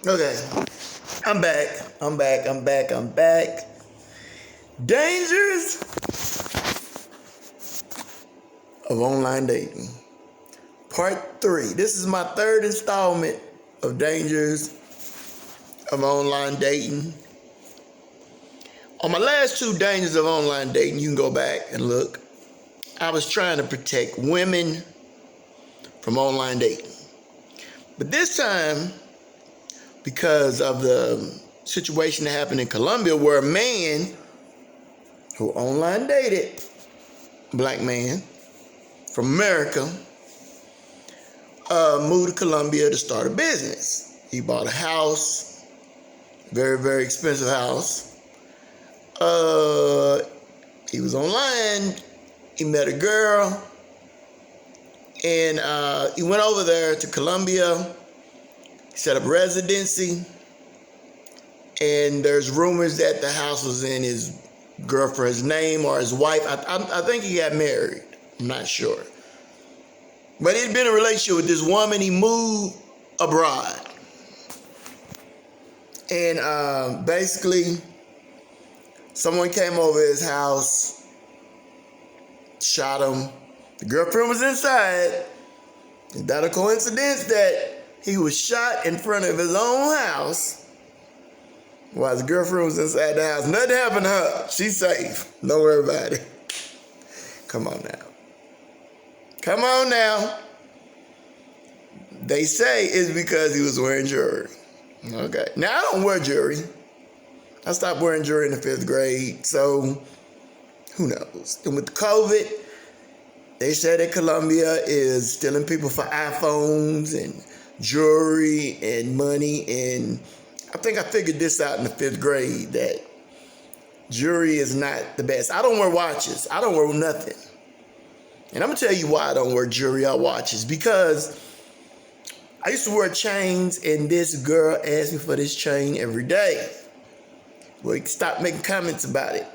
Okay, I'm back. I'm back. Dangers of online dating. Part 3. This is my third installment of Dangers of online dating. On my last 2 Dangers of online dating, you can go back and look. I was trying to protect women from online dating. But this time, because of the situation that happened in Colombia where a man who online dated a black man from America moved to Colombia to start a business. He bought a house, very, very expensive house. He was online, he met a girl, and he went over there to Colombia, set up residency, and there's rumors that the house was in his girlfriend's name or his wife. I think he got married. I'm not sure. But he'd been in a relationship with this woman. He moved abroad. And basically, someone came over his house, shot him. The girlfriend was inside. Is that a coincidence that he was shot in front of his own house while his girlfriend was inside the house? Nothing happened to her. She's safe. Don't worry about it. Come on now. Come on now. They say it's because he was wearing jewelry. Okay. Now, I don't wear jewelry. I stopped wearing jewelry in the 5th grade, so who knows? And with the COVID, they said that Colombia is stealing people for iPhones and jewelry and money, and I think I figured this out in the 5th grade, that jewelry is not the best. I don't wear watches. I don't wear nothing. And I'm going to tell you why I don't wear jewelry or watches. Because I used to wear chains, and this girl asked me for this chain every day. Well, he stopped making comments about it.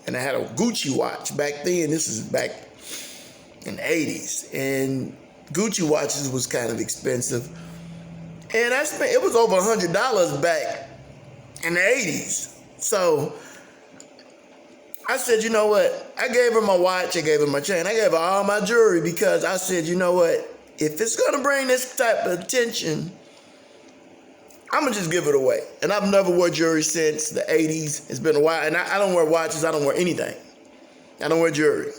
And I had a Gucci watch back then. This is back in the 80s. And Gucci watches was kind of expensive. And it was over $100 back in the 80s. So I said, you know what? I gave her my watch, I gave her my chain, I gave her all my jewelry because I said, you know what? If it's gonna bring this type of attention, I'm gonna just give it away. And I've never worn jewelry since the 80s. It's been a while. And I don't wear watches, I don't wear anything. I don't wear jewelry.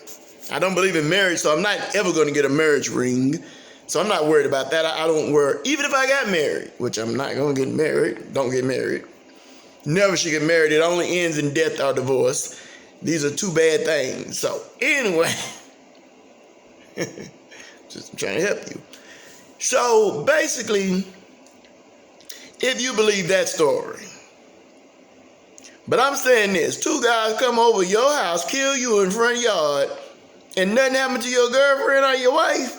I don't believe in marriage, so I'm not ever gonna get a marriage ring. So I'm not worried about that. I don't wear, even if I got married, which I'm not gonna get married, don't get married. Never should get married. It only ends in death or divorce. These are 2 bad things. So anyway, just trying to help you. So basically, if you believe that story, but I'm saying this, 2 guys come over your house, kill you in front of your yard, and nothing happened to your girlfriend or your wife,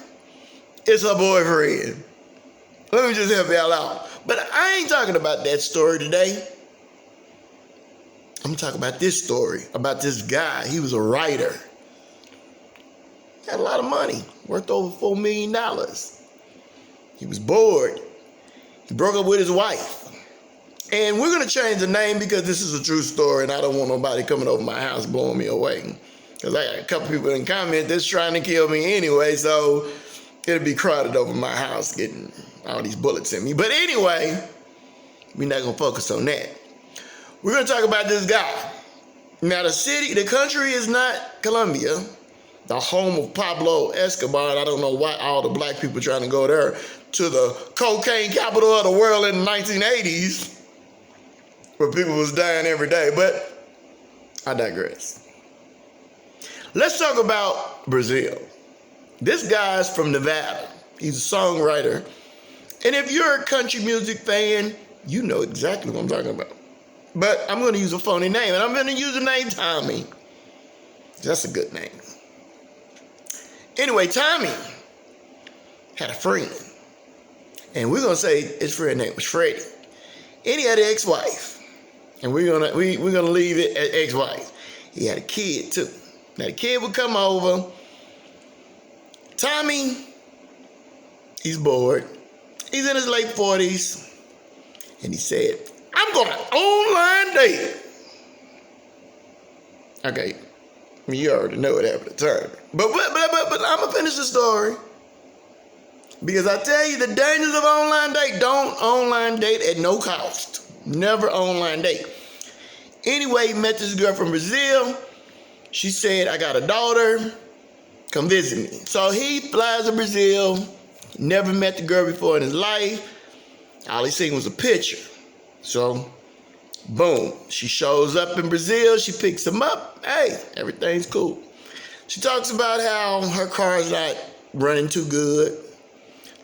it's her boyfriend. Let me just help y'all out. But I ain't talking about that story today. I'm talking about this story, about this guy. He was a writer. Had a lot of money, worth over $4 million. He was bored. He broke up with his wife. And we're going to change the name because this is a true story and I don't want nobody coming over my house blowing me away. Because I got a couple people in comment that's trying to kill me anyway, so it'll be crowded over my house getting all these bullets in me. But anyway, we're not going to focus on that. We're going to talk about this guy. Now, the country is not Colombia, the home of Pablo Escobar. And I don't know why all the black people trying to go there, to the cocaine capital of the world in the 1980s, where people was dying every day. But I digress. Let's talk about Brazil. This guy's from Nevada. He's a songwriter. And if you're a country music fan, you know exactly what I'm talking about. But I'm going to use a phony name, and I'm going to use the name Tommy. That's a good name. Anyway, Tommy had a friend, and we're going to say his friend name was Freddie. And he had an ex-wife, and we're gonna leave it at ex-wife. He had a kid too. Now the kid would come over. Tommy, he's bored. He's in his late 40s. And he said, I'm going to online date. Okay, you already know what happened to Turner. But I'm going to finish the story. Because I tell you the dangers of online date. Don't online date at no cost. Never online date. Anyway, he met this girl from Brazil. She said, I got a daughter. Come visit me. So he flies to Brazil. Never met the girl before in his life. All he seen was a picture. So, boom. She shows up in Brazil. She picks him up. Hey, everything's cool. She talks about how her car's not running too good.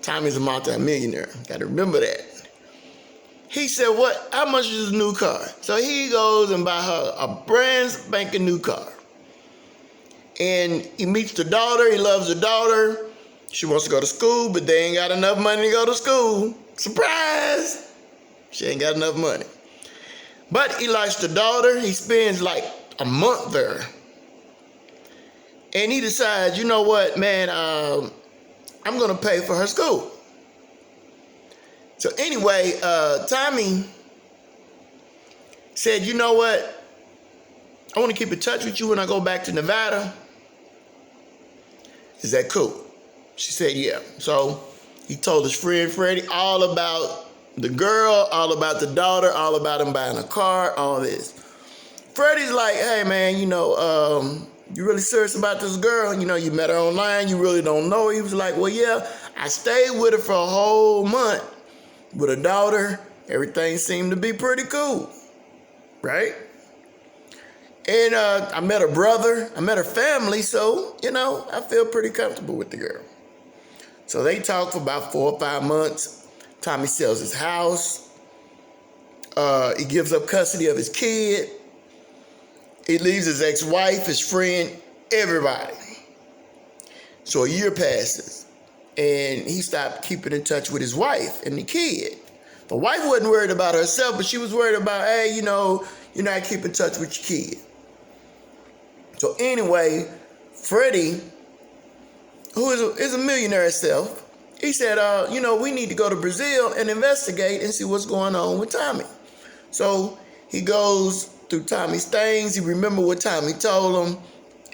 Tommy's a multi-millionaire. Got to remember that. He said, what? How much is a new car? So he goes and buy her a brand spanking new car. And he meets the daughter. He loves the daughter. She wants to go to school, but they ain't got enough money to go to school. Surprise! She ain't got enough money. But he likes the daughter. He spends like a month there. And he decides, you know what, man, I'm going to pay for her school. So anyway, Tommy said, you know what? I want to keep in touch with you when I go back to Nevada. Is that cool? She said, yeah. So he told his friend Freddie all about the girl, all about the daughter, all about him buying a car, all this. Freddie's like, hey, man, you really serious about this girl? You met her online. You really don't know her. He was like, well, yeah, I stayed with her for a whole month with a daughter. Everything seemed to be pretty cool, right? And I met her brother. I met her family. So, I feel pretty comfortable with the girl. So they talk for about 4 or 5 months. Tommy sells his house. He gives up custody of his kid. He leaves his ex-wife, his friend, everybody. So a year passes. And he stopped keeping in touch with his wife and the kid. The wife wasn't worried about herself, but she was worried about, hey, you're not keeping in touch with your kid. So anyway, Freddie, who is a millionaire himself, he said, we need to go to Brazil and investigate and see what's going on with Tommy. So he goes through Tommy's things. He remembered what Tommy told him.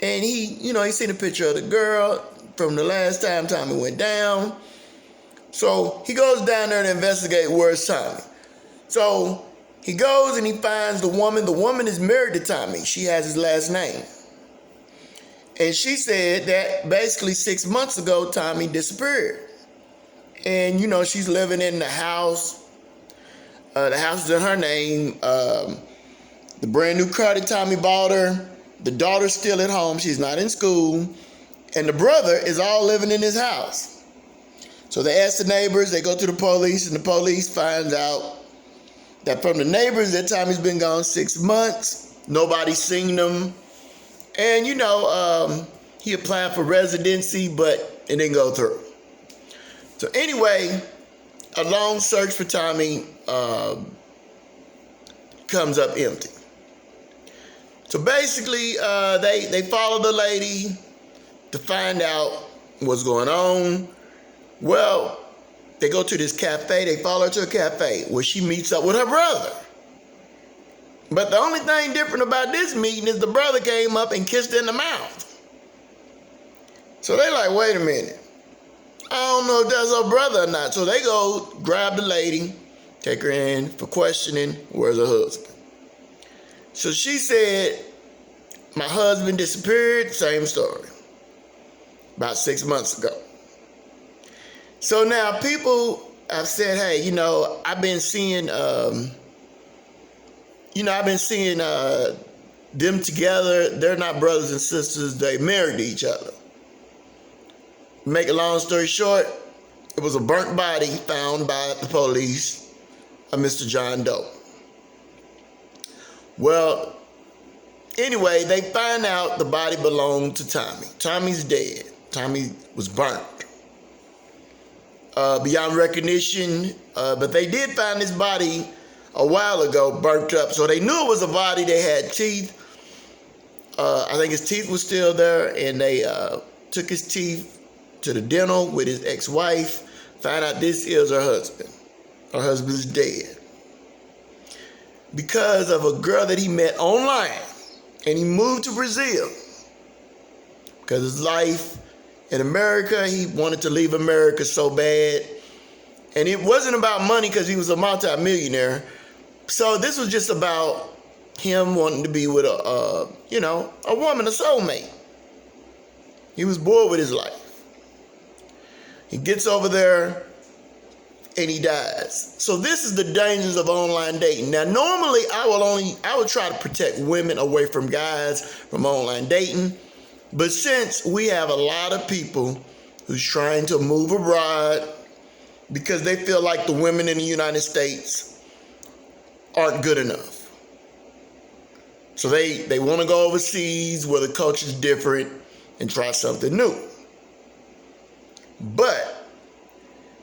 And he seen a picture of the girl from the last time Tommy went down. So he goes down there to investigate where's Tommy. So he goes and he finds the woman. The woman is married to Tommy. She has his last name. And she said that basically 6 months ago, Tommy disappeared. And, she's living in the house. The house is in her name. The brand new car that Tommy bought her. The daughter's still at home. She's not in school. And the brother is all living in his house. So they ask the neighbors. They go to the police. And the police finds out that from the neighbors that Tommy's been gone 6 months. Nobody's seen him. And, he applied for residency, but it didn't go through. So anyway, a long search for Tommy comes up empty. So basically, they follow the lady to find out what's going on. Well, they go to this cafe. They follow her to a cafe where she meets up with her brother. But the only thing different about this meeting is the brother came up and kissed her in the mouth. So they like, wait a minute. I don't know if that's her brother or not. So they go grab the lady, take her in for questioning. Where's her husband? So she said, my husband disappeared. Same story. About 6 months ago. So now people have said, hey, I've been seeing, them together. They're not brothers and sisters. They married to each other. Make a long story short, it was a burnt body found by the police of Mr. John Doe. Well, anyway, they find out the body belonged to Tommy. Tommy's dead. Tommy was burnt. Beyond recognition, but they did find his body a while ago, burnt up. So they knew it was a body. They had teeth. I think his teeth were still there, and they took his teeth to the dental with his ex-wife. Found out this is her husband. Her husband's dead. because of a girl that he met online. And he moved to Brazil because his life in America, he wanted to leave America so bad. And it wasn't about money because he was a multi-millionaire. So this was just about him wanting to be with a woman, a soulmate. He was bored with his life. He gets over there and he dies. So this is the dangers of online dating. Now, normally I would try to protect women away from guys from online dating. But since we have a lot of people who's trying to move abroad because they feel like the women in the United States aren't good enough. So they want to go overseas where the culture's different and try something new. But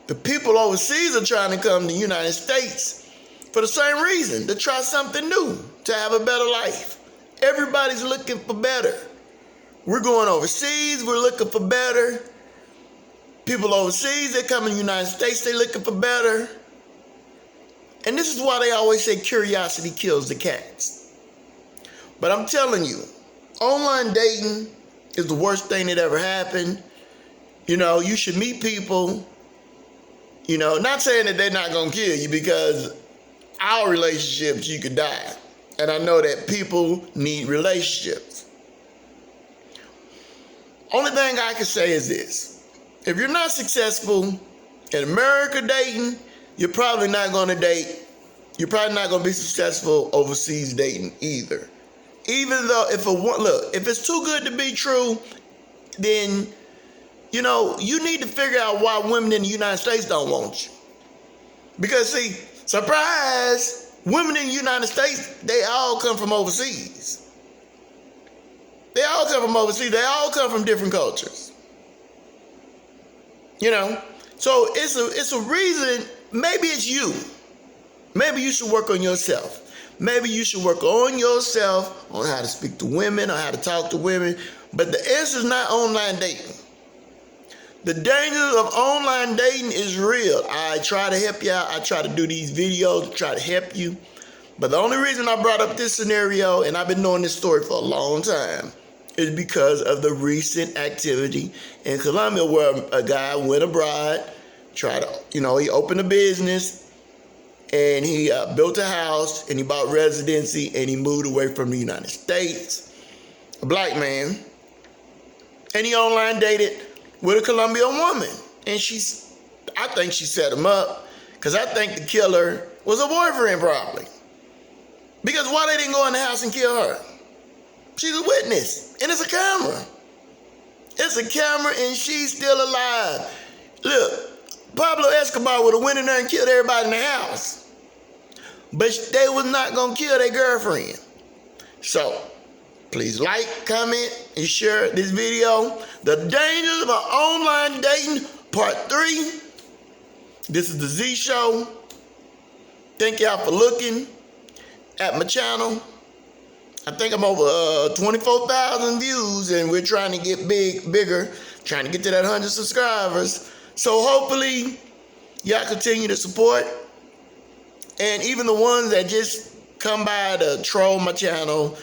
the people overseas are trying to come to the United States for the same reason, to try something new, to have a better life. Everybody's looking for better. We're going overseas, we're looking for better. People overseas, they come in the United States, they're looking for better. And this is why they always say curiosity kills the cats. But I'm telling you, online dating is the worst thing that ever happened. You know, you should meet people, not saying that they're not going to kill you, because our relationships, you could die. And I know that people need relationships. Only thing I can say is this. If you're not successful in America dating, you're probably not going to date. You're probably not going to be successful overseas dating either. Even though if it's too good to be true, then, you need to figure out why women in the United States don't want you. Because see, surprise, women in the United States, they all come from overseas. They all come from overseas. They all come from different cultures. So it's a reason. Maybe it's you. Maybe you should work on yourself. Maybe you should work on yourself, on how to speak to women, on how to talk to women. But the answer is not online dating. The dangers of online dating is real. I try to help you out. I try to do these videos to try to help you. But the only reason I brought up this scenario, and I've been knowing this story for a long time, is because of the recent activity in Colombia where a guy went abroad, he opened a business, and he built a house, and he bought residency, and he moved away from the United States. A black man. And he online dated with a Colombian woman. And I think she set him up, because I think the killer was a boyfriend probably. Because why they didn't go in the house and kill her? She's a witness, and it's a camera. It's a camera, and she's still alive. Look, Pablo Escobar would have went in there and killed everybody in the house. But they was not going to kill their girlfriend. So, please like, comment, and share this video. The Dangers of Online Dating, Part 3. This is the Z Show. Thank y'all for looking at my channel. I think I'm over 24,000 views, and we're trying to get bigger, trying to get to that 100 subscribers. So hopefully, y'all continue to support. And even the ones that just come by to troll my channel,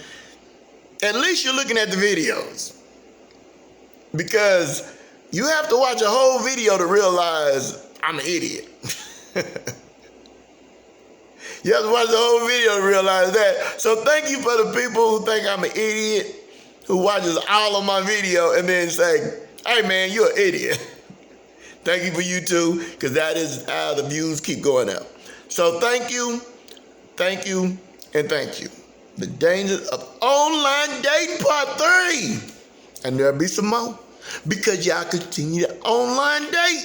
at least you're looking at the videos. Because you have to watch a whole video to realize I'm an idiot. You have to watch the whole video to realize that. So thank you for the people who think I'm an idiot, who watches all of my video and then say, hey man, you're an idiot. Thank you for you too, because that is how the views keep going up. So thank you, and thank you. The Dangers of Online Dating Part 3. And there'll be some more, because y'all continue to online date.